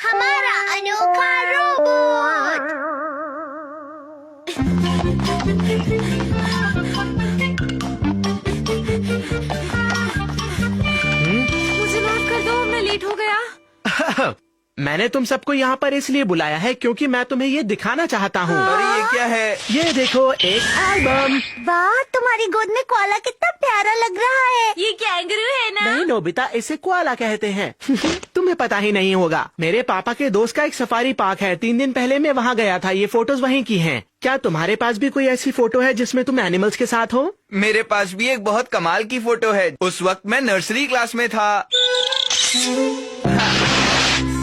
हमारा अनोखा रोबोट। मुझे माफ कर दो, मैं लेट हो गया। मैंने तुम सबको यहाँ पर इसलिए बुलाया है क्योंकि मैं तुम्हें ये दिखाना चाहता हूँ। अरे ये क्या है? ये देखो, एक एल्बम। वाह, तुम्हारी गोद में कोआला कितना प्यारा लग रहा है। ये कैंगरू है ना? नहीं नोबिता, इसे कोआला कहते हैं। तुम्हें पता ही नहीं होगा। मेरे पापा के दोस्त का एक सफारी पार्क है। 3 दिन पहले मैं वहाँ गया था। ये फोटोज वहीं की हैं। क्या तुम्हारे पास भी कोई ऐसी फोटो है जिसमें तुम एनिमल्स के साथ हो? मेरे पास भी एक बहुत कमाल की फोटो है। उस वक्त मैं नर्सरी क्लास में था।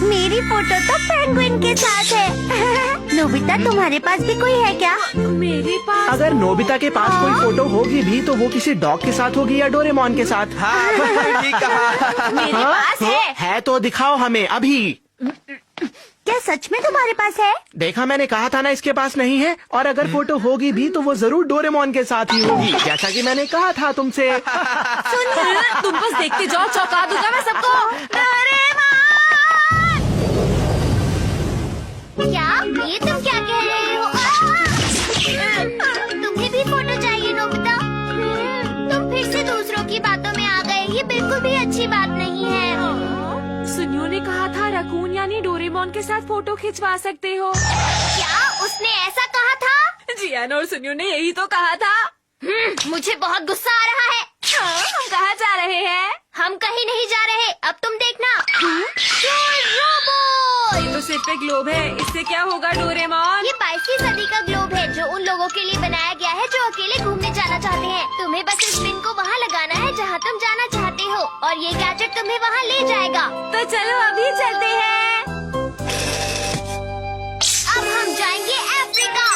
मेरी फोटो तो पेंगुइन के साथ है। नोबिता, तुम्हारे पास भी कोई है क्या? मेरे पास अगर नोबिता के पास कोई फोटो होगी भी तो वो किसी डॉग के साथ होगी या डोरेमोन के साथ? हाँ, बिल्कुल ठीक कहा। मेरे पास है। तो दिखाओ हमें अभी। क्या सच में तुम्हारे पास है? देखा, मैंने कहा था ना इसके पास नहीं है। और अगर फोटो होगी भी तो वो जरूर डोरेमोन के साथ ही होगी, जैसा कि मैंने कहा था तुमसे। सुनिए, तुम बस देखते जाओ, चौंका दूंगा मैं सबको। क्या ये तुम क्या कह रहे हो? तुम्हें भी फोटो चाहिए नोबिता? तुम फिर से दूसरों की बातों में आ गए। ये बिल्कुल भी अच्छी बात नहीं है। सुनियो ने कहा था रकून यानी डोरेमोन के साथ फोटो खिंचवा सकते हो। क्या उसने ऐसा कहा था? जियान और सुनियो ने यही तो कहा था। मुझे बहुत गुस्सा आ रहा है। हम कहाँ जा रहे हैं? हम कहीं नहीं जा रहे। अब तुम देखना। ये तो सिर्फ एक ग्लोब है, इससे क्या होगा डोरेमोन? ये 22वीं सदी का ग्लोब है जो उन लोगों के लिए बनाया गया है जो अकेले घूमने जाना चाहते हैं। तुम्हें बस इस पिन को वहाँ लगाना है जहाँ तुम जाना चाहते हो और ये गैजेट तुम्हें वहाँ ले जाएगा। तो चलो अभी चलते हैं। अब हम जाएंगे अफ्रीका।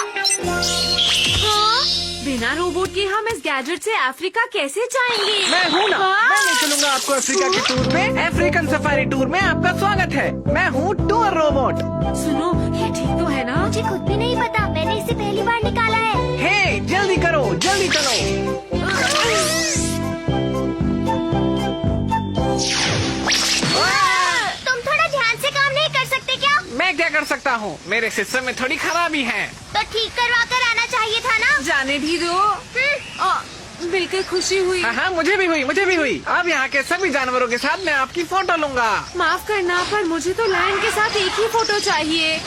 बिना रोबोट के हम इस गैजेट से अफ्रीका कैसे जाएंगे? मैं हूँ ना, मैं ले चलूंगा आपको अफ्रीका के टूर में। अफ्रीकन सफारी टूर में आपका स्वागत है। मैं हूँ टूर रोबोट। सुनो, ये ठीक तो है ना? मुझे खुद भी नहीं पता, मैंने इसे पहली बार निकाला है। हे, जल्दी करो, जल्दी चलो। तुम थोड़ा ध्यान से काम नहीं कर सकते क्या? मैं क्या कर सकता हूँ? मेरे सिस्टम में थोड़ी खराबी है। तो ठीक करवा कर आना चाहिए था ना। जाने भी दो। बिल्कुल खुशी हुई। हाँ, मुझे भी हुई। अब यहाँ के सभी जानवरों के साथ मैं आपकी फोटो लूंगा। माफ करना, पर मुझे तो लायन के साथ एक ही फोटो चाहिए।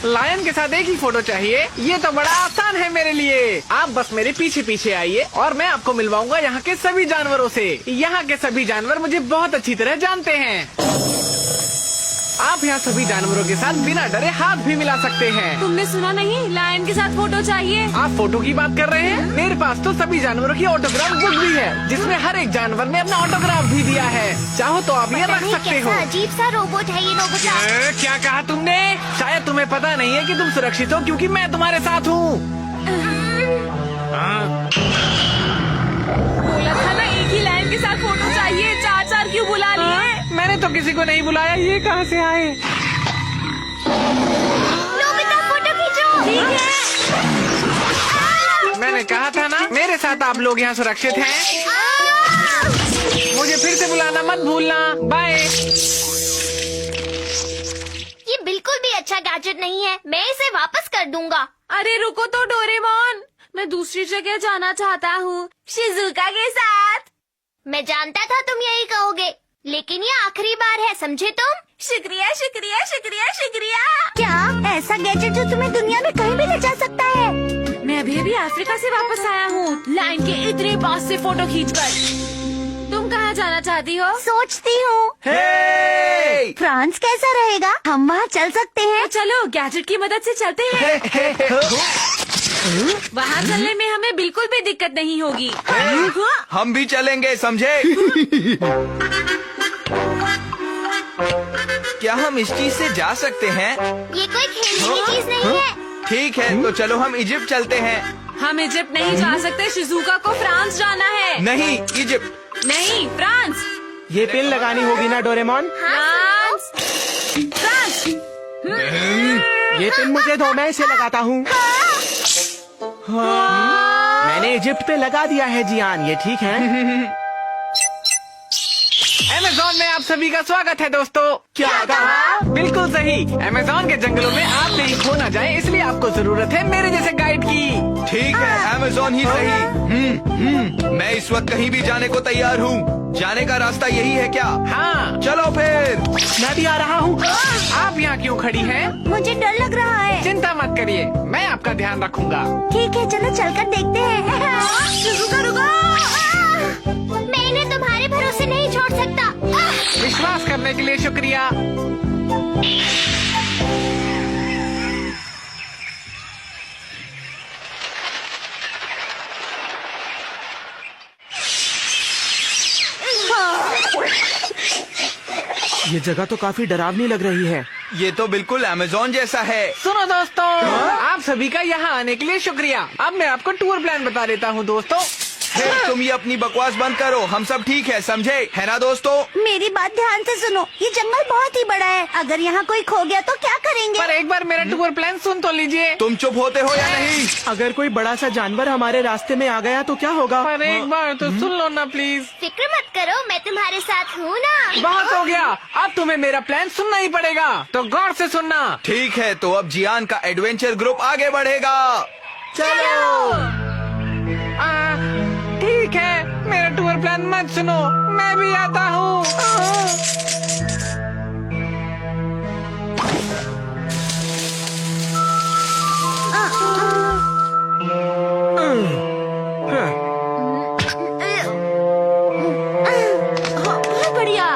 लायन के साथ एक ही फोटो चाहिए? ये तो बड़ा आसान है मेरे लिए। आप बस मेरे पीछे पीछे आइए और मैं आपको मिलवाऊंगा यहाँ के सभी जानवरों से। यहाँ के सभी जानवर मुझे बहुत अच्छी तरह जानते हैं। आप यहाँ सभी जानवरों के साथ बिना डरे हाथ भी मिला सकते हैं। तुमने सुना नहीं? लायन के साथ फोटो चाहिए। आप फोटो की बात कर रहे हैं? मेरे पास तो सभी जानवरों की ऑटोग्राफ बुक भी है जिसमें हर एक जानवर ने अपना ऑटोग्राफ भी दिया है। चाहो तो आप ये रख सकते हो। कैसा अजीब सा रोबोट है ये नोबिता। क्या कहा तुमने? शायद तुम्हें पता नहीं है कि तुम सुरक्षित हो क्योंकि मैं तुम्हारे साथ हूँ। बोला था ना, एक ही लायन के साथ फोटो चाहिए। 4 क्यों बुला लिए? मैंने तो किसी को नहीं बुलाया। ये कहाँ से आए? नोबिता, फोटो खींचो। ठीक है। मैंने कहा था ना, मेरे साथ आप लोग यहाँ सुरक्षित हैं। मुझे फिर से बुलाना मत भूलना। बाय। ये बिल्कुल भी अच्छा गैजेट नहीं है। मैं इसे वापस कर दूंगा। अरे रुको तो डोरेमोन, मैं दूसरी जगह जाना चाहता हूँ, शिजुका के साथ। मैं जानता था तुम यही कहोगे, लेकिन ये आखिरी बार है, समझे तुम? शुक्रिया शुक्रिया शुक्रिया शुक्रिया। क्या ऐसा गैजेट जो तुम्हें दुनिया में कहीं भी ले जा सकता है? मैं अभी अफ्रीका से वापस आया हूँ, लाइन के इतने पास से फोटो खींचकर। तुम कहाँ जाना चाहती हो? सोचती हूँ हे! फ्रांस कैसा रहेगा? हम वहाँ चल सकते हैं। तो चलो गैजेट की मदद से चलते हैं। वहाँ चलने में हमें बिल्कुल भी दिक्कत नहीं होगी। हम भी चलेंगे, समझे? क्या हम इस चीज से जा सकते हैं? ये कोई खेलने की चीज नहीं है। ठीक है, तो चलो हम इजिप्ट चलते हैं। हम इजिप्ट नहीं जा सकते, शिजुका को फ्रांस जाना है। नहीं, इजिप्ट नहीं, फ्रांस। ये पिन लगानी होगी ना डोरेमोन? France France. ये पिन मुझे दो, मैं इसे लगाता हूँ। मैंने इजिप्ट पे लगा दिया है जियान, ये ठीक है? अमेज़न में आप सभी का स्वागत है दोस्तों। क्या कहा? बिल्कुल सही। अमेज़न के जंगलों में आप कहीं खो न जाएं, इसलिए आपको जरूरत है मेरे जैसे गाइड की। ठीक है, अमेज़न ही सही। मैं इस वक्त कहीं भी जाने को तैयार हूँ। जाने का रास्ता यही है क्या? हाँ, चलो फिर। मैं भी आ रहा हूँ। आप यहाँ क्यों खड़ी हैं? मुझे डर लग रहा है। चिंता मत करिए, मैं आपका ध्यान रखूंगा। ठीक है, चलो चलकर देखते हैं। रुको रुको, मैं इन्हें तुम्हारे भरोसे नहीं छोड़ सकता। विश्वास करने के लिए शुक्रिया। ये जगह तो काफी डरावनी लग रही है। ये तो बिल्कुल अमेज़न जैसा है। सुनो दोस्तों, आप सभी का यहाँ आने के लिए शुक्रिया। अब मैं आपको टूर प्लान बता देता हूँ दोस्तों। फिर तुम ये अपनी बकवास बंद करो, हम सब ठीक है, समझे? है ना दोस्तों? मेरी बात ध्यान से सुनो, ये जंगल बहुत ही बड़ा है। अगर यहाँ कोई खो गया तो क्या करेंगे? पर एक बार मेरा टूर प्लान सुन तो लीजिए। तुम चुप होते हो या नहीं? अगर कोई बड़ा सा जानवर हमारे रास्ते में आ गया तो क्या होगा? पर एक बार तो सुन लो ना प्लीज। फिक्र मत करो, मैं तुम्हारे साथ हूँ ना। बहुत हो गया, अब तुम्हें मेरा प्लान सुनना ही पड़ेगा, तो गौर से सुनना। ठीक है, तो अब जियान का एडवेंचर ग्रुप आगे बढ़ेगा। चलो। ठीक है, मेरा टूर प्लान मत सुनो, मैं भी आता हूँ। बहुत बढ़िया।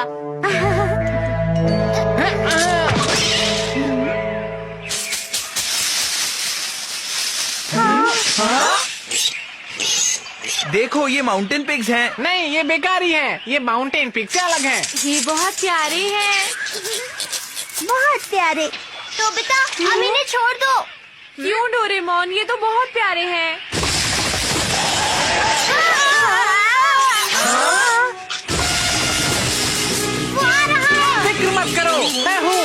देखो, ये माउंटेन पिग्स हैं। नहीं, ये बेकारी हैं, ये माउंटेन पिग से अलग हैं। ये बहुत प्यारे हैं। बहुत प्यारे। तो बेटा, अब इन्हें छोड़ दो। क्यों डोरेमोन, ये तो बहुत प्यारे हैं। वो आ रहा है। फिक्र मत करो, मैं हूँ।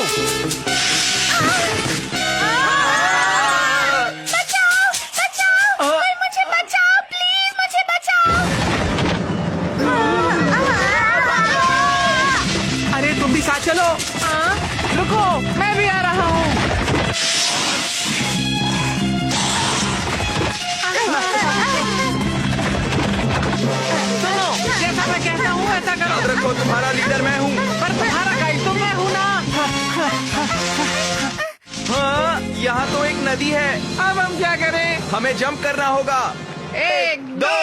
बचाओ, बचाओ, कोई मुझे बचाओ, प्लीज मुझे बचाओ। अरे तुम भी साथ चलो। रुको, मैं भी आ रहा हूँ। सुनो, जैसा मैं कहता हूँ ऐसा याद करो। रखो, तुम्हारा लीडर मैं हूँ। पर तुम्हारा गाइड तो मैं हूँ ना। हाँ, यहाँ तो एक नदी है। अब हम क्या करें? हमें जंप करना होगा। 1 2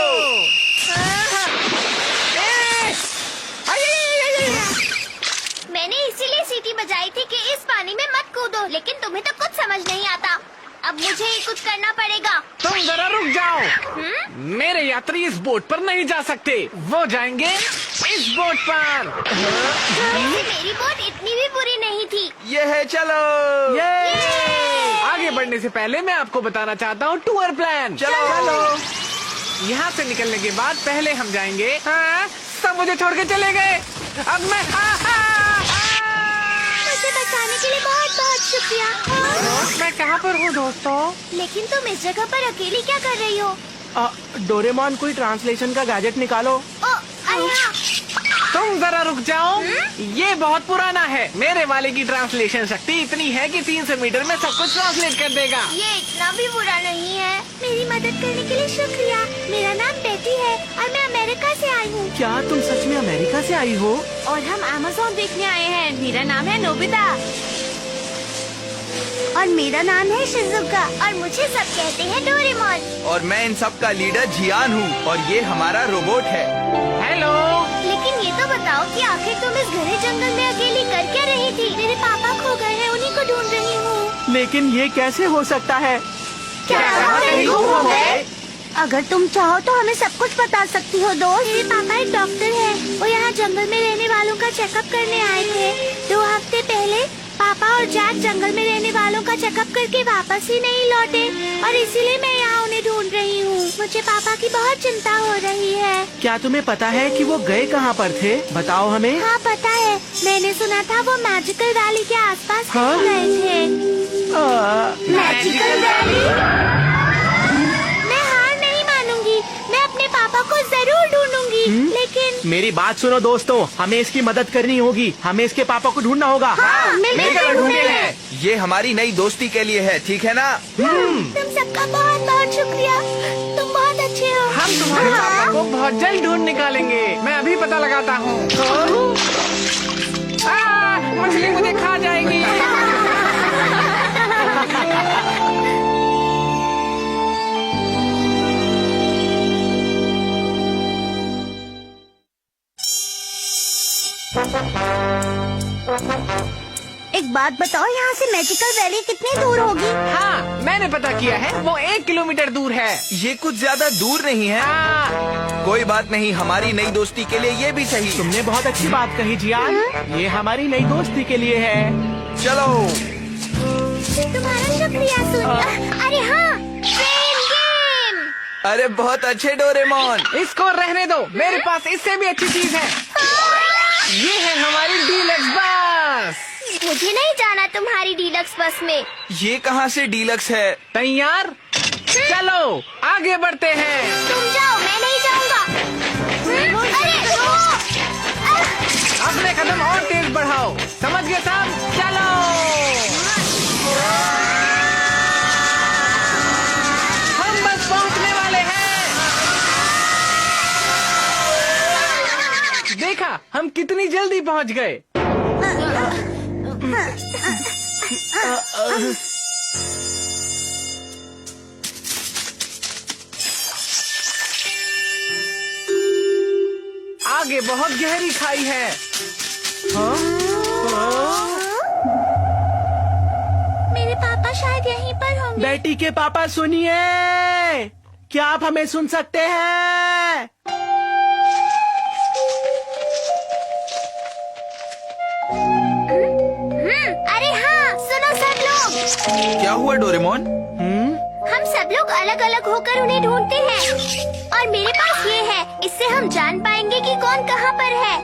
मैंने इसीलिए सीटी बजाई थी कि इस पानी में मत कूदो, लेकिन तुम्हें तो कुछ समझ नहीं आता। अब मुझे ही कुछ करना पड़ेगा। तुम जरा रुक जाओ। मेरे यात्री इस बोट पर नहीं जा सकते, वो जाएंगे इस बोट पर। वैसे मेरी बोट इतनी भी बुरी नहीं थी। ये है, चलो। आगे बढ़ने से पहले मैं आपको बताना चाहता हूँ टूर प्लान। चलो। यहाँ से निकलने के बाद पहले हम जाएंगे। सब मुझे छोड़ के चले गए। अब मैं मुझे बचाने के लिए बहुत बहुत शुक्रिया। मैं कहाँ पर हूँ दोस्तों? लेकिन तुम इस जगह पर अकेली क्या कर रही हो? डोरेमोन, कोई ट्रांसलेशन का गैजेट निकालो। ओ, अय्या। तुम जरा रुक जाओ। ये बहुत पुराना है। मेरे वाले की ट्रांसलेशन शक्ति इतनी है कि 300 मीटर में सब कुछ ट्रांसलेट कर देगा। ये इतना भी बुरा नहीं है। मेरी मदद करने के लिए शुक्रिया। मेरा नाम बेटी है और मैं अमेरिका से आई हूँ। क्या तुम सच में अमेरिका से आई हो? और हम अमेज़न देखने आए हैं। मेरा नाम है नोबिता। और मेरा नाम है शिजुका और मुझे सब कहते हैं डोरेमोन। और मैं इन सब का लीडर जियान हूँ और ये हमारा रोबोट है। हेलो। लेकिन ये तो बताओ कि आखिर तुम इस घने जंगल में अकेली कर क्या रही थी? मेरे पापा खो गए हैं, उन्हीं को ढूंढ रही हूँ। लेकिन ये कैसे हो सकता है? क्या हम कहीं गुम हो गए? अगर तुम चाहो तो हमें सब कुछ बता सकती हो दोस्त। मेरे पापा एक डॉक्टर हैं। वो यहाँ जंगल में रहने वालों का चेकअप करने आए थे। 2 हफ्ते पहले पापा और जैक जंगल में रहने वालों का चेकअप करके वापस ही नहीं लौटे और इसीलिए मैं यहाँ उन्हें ढूंढ रही हूँ। मुझे पापा की बहुत चिंता हो रही है। क्या तुम्हें पता है कि वो गए कहाँ पर थे? बताओ हमें। हाँ पता है, मैंने सुना था वो मैजिकल वैली के आसपास हाँ? गए थे। Magical valley? मैं हार नहीं मानूंगी। मैं अपने पापा पापा को जरूर ढूंढूंगी। लेकिन मेरी बात सुनो दोस्तों, हमें इसकी मदद करनी होगी। हमें इसके पापा को ढूंढना होगा। मिलकर ढूंढेंगे। ये हमारी नई दोस्ती के लिए है, ठीक है ना? तुम सबका बहुत बहुत शुक्रिया, तुम बहुत अच्छे हो। हम तुम्हारे पापा को बहुत जल्द ढूंढ निकालेंगे। मैं अभी पता लगाता हूँ। मछली मुझे खा जाएगी। एक बात बताओ, यहाँ से मैजिकल वैली कितनी दूर होगी? हाँ, मैंने पता किया है, वो 1 किलोमीटर दूर है। ये कुछ ज्यादा दूर नहीं है। हाँ, कोई बात नहीं, हमारी नई दोस्ती के लिए ये भी सही। तुमने बहुत अच्छी बात कही जियान। ये हमारी नई दोस्ती के लिए है। चलो। तुम्हारा शुक्रिया सूर्या। अरे हाँ, ट्रेन गेम। अरे बहुत अच्छे डोरेमोन। इसको रहने दो, मेरे पास इससे भी अच्छी चीज है। ये है हमारी डीलक्स बस। मुझे नहीं जाना तुम्हारी डीलक्स बस में। ये कहाँ से डीलक्स है? तैयार? चलो आगे बढ़ते हैं। तुम जाओ, मैं नहीं जाऊंगा। अरे अपने कदम और तेज बढ़ाओ, समझ गए सब? चलो। हम बस पहुंचने वाले हैं। देखा, हम कितनी जल्दी पहुंच गए। आगे बहुत गहरी खाई है। मेरे पापा शायद यहीं पर होंगे। बेटी के पापा सुनिए, क्या आप हमें सुन सकते हैं? अरे हाँ, सुनो सब लोग। क्या हुआ डोरेमोन? हम सब लोग अलग अलग होकर उन्हें ढूंढते हैं और मेरे पास ये है, इससे हम जान पाएंगे कि कौन कहाँ पर है।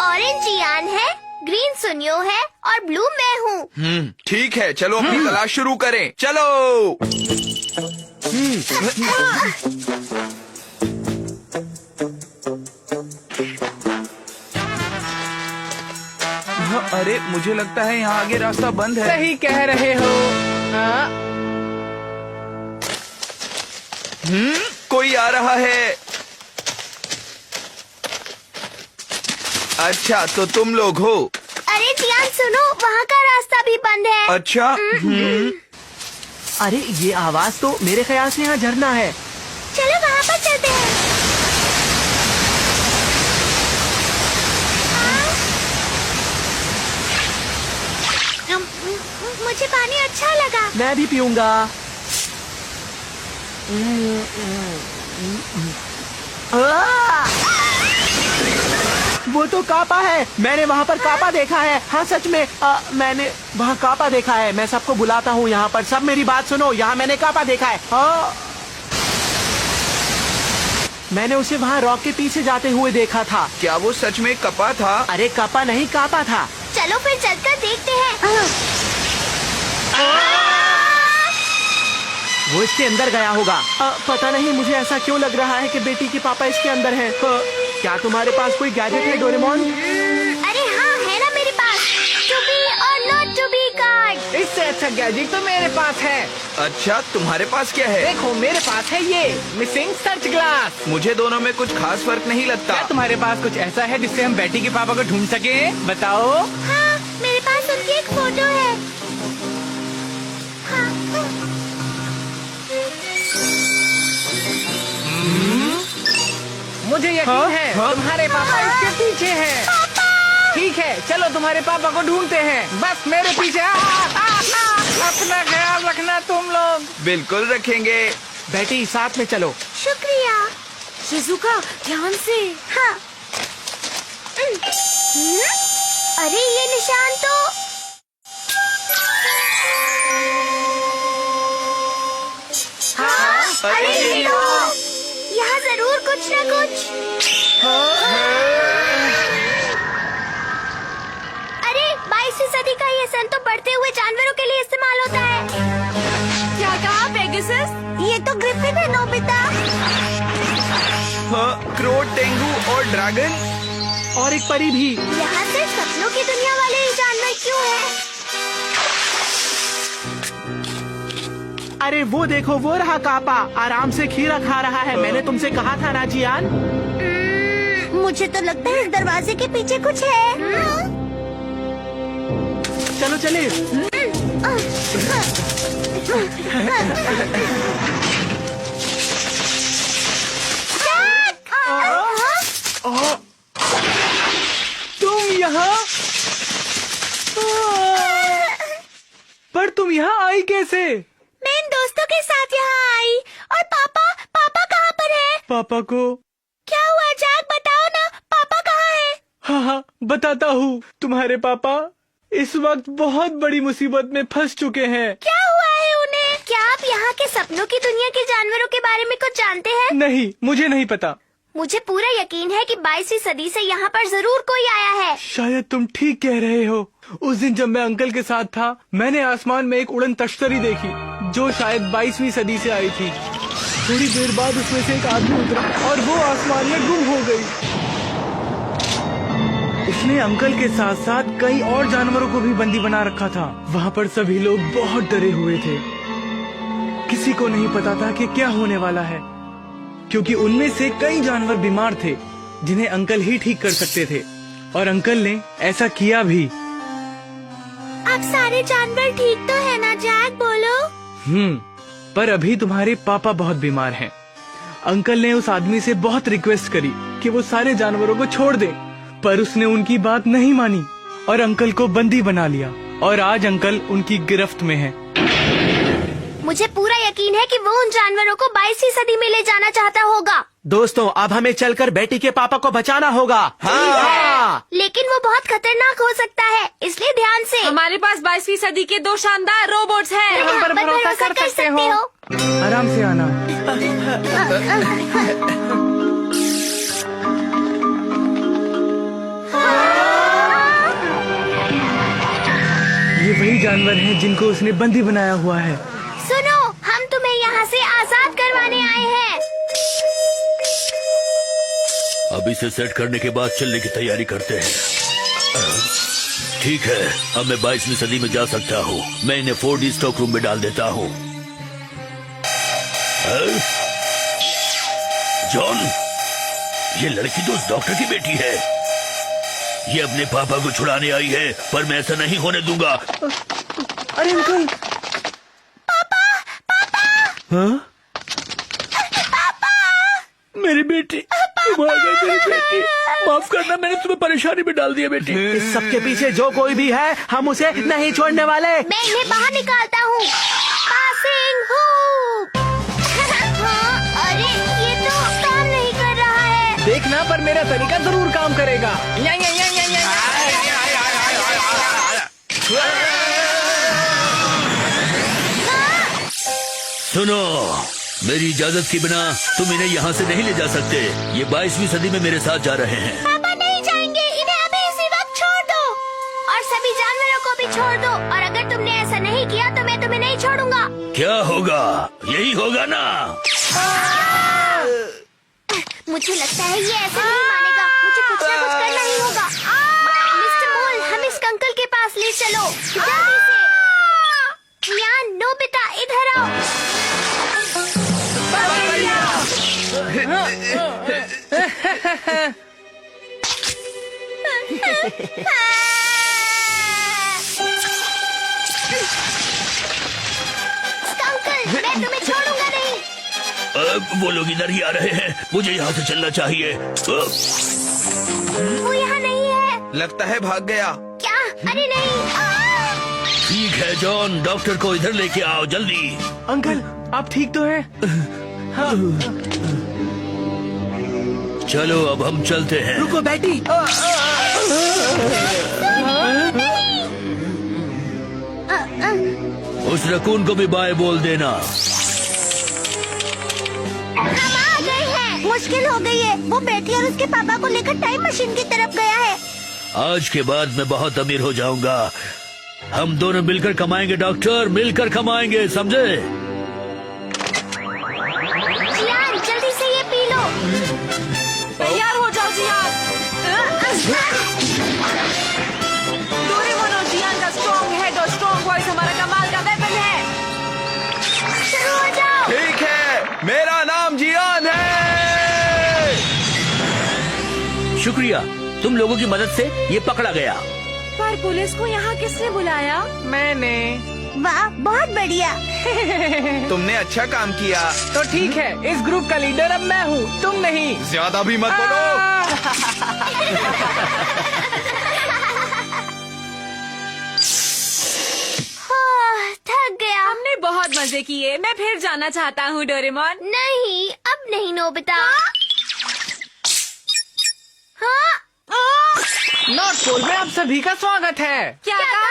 ऑरेंज जियान है, ग्रीन सुनियो है और ब्लू मैं हूँ। ठीक है, चलो अपनी तलाश शुरू करें। चलो। अरे मुझे लगता है यहाँ आगे रास्ता बंद है। सही कह रहे हो। कोई आ रहा है। अच्छा, तो तुम लोग हो? अरे जियान सुनो, वहाँ का रास्ता भी बंद है। अच्छा। अरे ये आवाज तो मेरे ख्याल से यहाँ झरना है। चलो वहाँ पर चलते हैं। मुझे पानी अच्छा लगा। मैं भी पीऊंगा। वो तो कापा है। मैंने वहाँ पर कापा देखा है। हाँ सच में, मैंने वहाँ कापा देखा है। मैं सबको बुलाता हूँ यहाँ पर। सब मेरी बात सुनो, यहाँ मैंने कापा देखा है। मैंने उसे वहाँ रॉक के पीछे जाते हुए देखा था। क्या वो सच में कपा था? अरे कापा नहीं, कापा था। चलो फिर चलकर देखते हैं। वो इसके अंदर गया होगा। पता नहीं, मुझे ऐसा क्यों लग रहा है कि बेटी के पापा इसके अंदर हैं। क्या तुम्हारे पास कोई गैजेट है डोरेमोन? अरे हाँ, है ना मेरे पास। टू बी और नॉट टू बी कार्ड। इससे अच्छा गैजेट तो मेरे पास है। अच्छा, तुम्हारे पास क्या है? देखो, मेरे पास है ये मिसिंग सर्च ग्लास। मुझे दोनों में कुछ खास फर्क नहीं लगता। क्या तुम्हारे पास कुछ ऐसा है जिससे हम बेटी के पापा को ढूंढ सके? बताओ। हाँ, मेरे पास उनकी एक फोटो है। हाँ। मुझे यकीन है तुम्हारे पापा इसके पीछे हैं। ठीक है, चलो तुम्हारे पापा को ढूंढते हैं। बस मेरे पीछे। अपना ख्याल रखना तुम लोग। बिल्कुल रखेंगे। बेटी साथ में चलो। शुक्रिया। शिजुका, ध्यान से। हाँ। अरे ये निशान तो हाँ, अरे ये तो यहाँ जरूर कुछ न कुछ। अरे 22वीं सदी का ये सन तो बढ़ते हुए जानवरों के लिए इस्तेमाल होता है। क्या कहा पेगासस? ये तो ग्रिफिन है नोबिता। क्रो, टेंगू और ड्रैगन। और एक परी भी। यहाँ सिर्फ सपनों की दुनिया वाले ही जानवर क्यों हैं? अरे वो देखो, वो रहा कापा, आराम से खीरा खा रहा है। मैंने तुमसे कहा था ना जियान। मुझे तो लगता है इस दरवाजे के पीछे कुछ है। चलो चले। तुम यहाँ? पर तुम यहाँ आई कैसे? मैं इन दोस्तों के साथ यहाँ आई। और पापा कहाँ पर है? पापा को क्या हुआ जैक, बताओ ना, पापा कहाँ है? हाँ, बताता हूँ। तुम्हारे पापा इस वक्त बहुत बड़ी मुसीबत में फंस चुके हैं। क्या हुआ है उन्हें? क्या आप यहाँ के सपनों की दुनिया के जानवरों के बारे में कुछ जानते हैं? नहीं, मुझे नहीं पता। मुझे पूरा यकीन है कि 22वीं सदी से यहाँ पर जरूर कोई आया है। शायद तुम ठीक कह रहे हो। उस दिन जब मैं अंकल के साथ था, मैंने आसमान में एक उड़न तश्तरी देखी जो शायद 22वीं सदी से आई थी। थोड़ी देर बाद उसमें से एक आदमी उतरा और वो आसमान में गुम हो गई। उसने अंकल के साथ साथ कई और जानवरों को भी बंदी बना रखा था। वहाँ पर सभी लोग बहुत डरे हुए थे। किसी को नहीं पता था कि क्या होने वाला है, क्योंकि उनमें से कई जानवर बीमार थे जिन्हें अंकल ही ठीक कर सकते थे, और अंकल ने ऐसा किया भी। अब सारे जानवर ठीक तो है ना जैक, बोलो? पर अभी तुम्हारे पापा बहुत बीमार हैं। अंकल ने उस आदमी से बहुत रिक्वेस्ट करी कि वो सारे जानवरों को छोड़ दे, पर उसने उनकी बात नहीं मानी और अंकल को बंदी बना लिया। और आज अंकल उनकी गिरफ्त में है। मुझे पूरा यकीन है कि वो उन जानवरों को 22वीं सदी में ले जाना चाहता होगा। दोस्तों, अब हमें चलकर बेटी के पापा को बचाना होगा। हाँ। लेकिन वो बहुत खतरनाक हो सकता है, इसलिए ध्यान से। हमारे पास 22वीं सदी के 2 शानदार रोबोट्स हैं। हम पर भरोसा कर सकते हो। आराम से आना। ये वही जानवर हैं जिनको उसने बंदी बनाया हुआ है। सुनो, हम तुम्हें यहाँ से आजाद करवाने आए हैं। अब इसे सेट करने के बाद चलने की तैयारी करते हैं। ठीक है, अब मैं 22वीं सदी में जा सकता हूँ। मैं इन्हें 4D स्टॉक रूम में डाल देता हूँ। जॉन, ये लड़की तो उस डॉक्टर की बेटी है। ये अपने पापा को छुड़ाने आई है, पर मैं ऐसा नहीं होने दूंगा। अरे अंकल। पापा। हाँ? मेरी बेटी, तुम आ गए मेरी बेटी। माफ करना, मैंने तुम्हें परेशानी में डाल दिया बेटी। इस सबके पीछे जो कोई भी है, हम उसे नहीं छोड़ने वाले। मैं इन्हें बाहर निकालता हूँ। Passing hoop. हाँ, अरे ये तो काम नहीं कर रहा है। देखना, पर मेरा तरीका जरूर काम करेगा। सुनो, मेरी इजाजत के बिना तुम इन्हें यहाँ से नहीं ले जा सकते। ये 22वीं सदी में मेरे साथ जा रहे हैं। पापा नहीं जाएंगे, इन्हें अभी इसी वक्त छोड़ दो और सभी जानवरों को भी छोड़ दो। और अगर तुमने ऐसा नहीं किया तो मैं तुम्हें नहीं छोड़ूंगा। क्या होगा? यही होगा ना? मुझे लगता है ये ऐसे नहीं मानेगा। मुझे कुछ ना कुछ करना ही होगा। मिस्टर मोल, हम इस अंकल के पास ले चलो जल्दी से। यान, नोबिता, इधर आओ। अंकल, मैं तुम्हें छोड़ूंगा नहीं। वो लोग इधर ही आ रहे हैं। मुझे यहाँ से चलना चाहिए। वो यहाँ नहीं है। लगता है भाग गया। क्या? अरे नहीं। ठीक है जॉन, डॉक्टर को इधर लेके आओ जल्दी। अंकल, आप ठीक तो हैं? चलो अब हम चलते हैं। रुको बेटी। उस रकून को भी बाय बोल देना। हम आ गए हैं। मुश्किल हो गई है। वो बेटी और उसके पापा को लेकर टाइम मशीन की तरफ गया है। आज के बाद मैं बहुत अमीर हो जाऊंगा। हम दोनों मिलकर कमाएंगे डॉक्टर, मिलकर कमाएंगे, समझे? यार, जल्दी से ये पी लो। डोरेमोन और जियान का स्ट्रॉन्ग हेड और स्ट्रॉन्ग वॉइस हमारा कमाल का वेपन है। शुरू हो जाओ। ठीक है, मेरा नाम जियान है। शुक्रिया, तुम लोगों की मदद से ये पकड़ा गया। पर पुलिस को यहाँ किसने बुलाया? मैंने। वाह, बहुत बढ़िया। तुमने अच्छा काम किया। तो ठीक है, इस ग्रुप का लीडर अब मैं हूँ, तुम नहीं। ज्यादा भी मत बोलो। थक गया। हमने बहुत मजे किए। मैं फिर जाना चाहता हूँ डोरेमोन। नहीं, अब नहीं नोबिता। हाँ? नॉर्थ पोल में आप सभी का स्वागत है। क्या कहा?